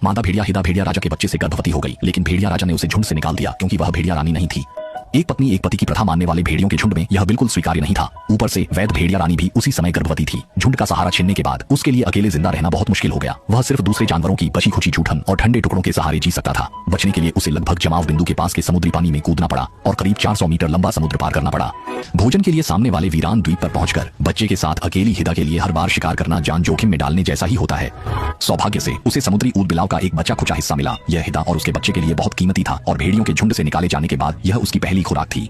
मादा भेड़िया हिदा भेड़िया राजा के बच्चे से गर्भवती हो गई, लेकिन भेड़िया राजा ने उसे झुंड से निकाल दिया क्योंकि वह भेड़िया रानी नहीं थी। एक पत्नी एक पति की प्रथा मानने वाले भेड़ियों के झुंड में यह बिल्कुल स्वीकार्य नहीं था। ऊपर से वैद भेड़िया रानी भी उसी समय गर्भवती थी। झुंड का सहारा छीनने के बाद उसके लिए अकेले जिंदा रहना बहुत मुश्किल हो गया। वह सिर्फ दूसरे जानवरों की बची खुची जूठन और ठंडे टुकड़ों के सहारे जी सकता था। बचने के लिए उसे लगभग जमाव बिंदु के पास के समुद्री पानी में कूदना पड़ा और करीब 400 मीटर लंबा समुद्र पार करना पड़ा। भोजन के लिए सामने वाले वीरान द्वीप पर पहुंचकर बच्चे के साथ अकेली हिदा के लिए हर बार शिकार करना जान जोखिम में डालने जैसा ही होता है। सौभाग्य से उसे समुद्री ऊदबिलाव का एक बचा खुचा हिस्सा मिला। यह हिदा और उसके बच्चे के लिए बहुत कीमती था और भेड़ियों के झुंड से निकाले जाने के बाद यह उसकी पहली खुराक थी।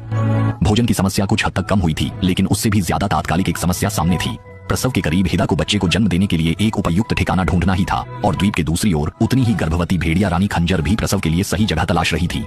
भोजन की समस्या कुछ हद तक कम हुई थी, लेकिन उससे भी ज्यादा तात्कालिक एक समस्या सामने थी। प्रसव के करीब हिदा को बच्चे को जन्म देने के लिए एक उपयुक्त ठिकाना ढूंढना ही था और द्वीप के दूसरी ओर उतनी ही गर्भवती भेड़िया रानी खंजर भी प्रसव के लिए सही जगह तलाश रही थी।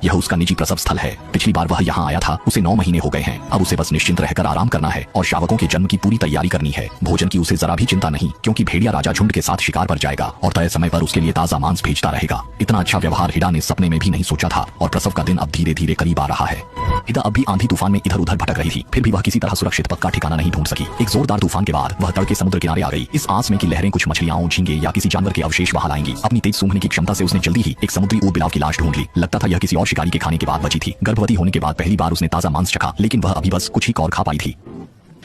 यह उसका निजी प्रसव स्थल है। पिछली बार वह यहाँ आया था उसे 9 महीने हो गए हैं। अब उसे बस निश्चिंत रहकर आराम करना है और शावकों के जन्म की पूरी तैयारी करनी है। भोजन की उसे जरा भी चिंता नहीं, क्योंकि भेड़िया राजा झुंड के साथ शिकार पर जाएगा और तय समय पर उसके लिए ताजा मांस भेजता रहेगा। इतना अच्छा व्यवहार हिदा ने सपने में भी नहीं सोचा था और प्रसव का दिन अब धीरे धीरे करीब आ रहा है। हिदा अब भी आंधी तूफान में इधर उधर भटक रही थी, फिर भी वह किसी तरह सुरक्षित पक्का ठिकाना नहीं ढूंढ सकी। एक जोरदार तूफान के बाद वह तड़के समुद्र किनारे आ गई, इस आस में कि लहरें कुछ मछलियां, झींगे या किसी जानवर के अवशेष वहां लाएंगी। अपनी तेज सूंघने की क्षमता से उसने जल्दी ही एक समुद्री ऊदबिलाव की लाश ढूंढ ली। लगता था यह किसी और शिकारी के खाने के बाद बची थी। गर्भवती होने के बाद पहली बार उसने ताजा मांस चखा, लेकिन वह अभी बस कुछ ही और खा पाई थी।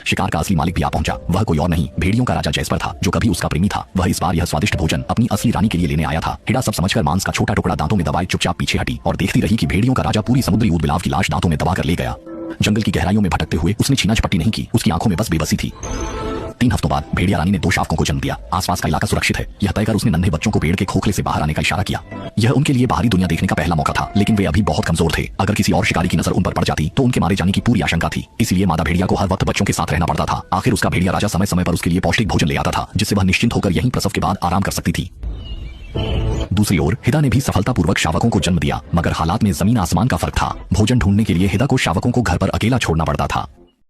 शिकार का असली मालिक भी आ पहुंचा। वह कोई और नहीं, भेड़ियों का राजा जैस्पर था, जो कभी उसका प्रेमी था। वह इस बार यह स्वादिष्ट भोजन अपनी असली रानी के लिए लेने आया था। हिडा सब समझकर मांस का छोटा टुकड़ा दांतों में दबाए चुपचाप पीछे हटी और देखती रही कि भेड़ियों का राजा पूरी समुद्री ऊदबिलाव की लाश दांतों में दबाकर ले गया। जंगल की गहराइयों में भटकते हुए उसने छीना झपट्टी नहीं की, उसकी आंखों में बस बेबसी थी। 3 हफ्तों बाद भेड़िया रानी ने 2 शावकों को जन्म दिया। आसपास का इलाका सुरक्षित है, यह तय कर उसने नन्हे बच्चों को पेड़ के खोखले से बाहर आने का इशारा किया। यह उनके लिए बाहरी दुनिया देखने का पहला मौका था, लेकिन वे अभी बहुत कमजोर थे। अगर किसी और शिकारी की नजर उन पर पड़ जाती तो उनके मारे जाने की पूरी आशंका थी। इसलिए मादा भेड़िया को हर वक्त बच्चों के साथ रहना पड़ता था। आखिर उसका भेड़िया राजा समय समय पर उसके लिए पौष्टिक भोजन ले आता था, जिससे वह निश्चिंत होकर यहीं प्रसव के बाद आराम कर सकती थी। दूसरी ओर हिदा ने भी सफलतापूर्वक शावकों को जन्म दिया, मगर हालात में जमीन आसमान का फर्क था। भोजन ढूंढने के लिए हिदा को शावकों को घर पर अकेला छोड़ना पड़ता था।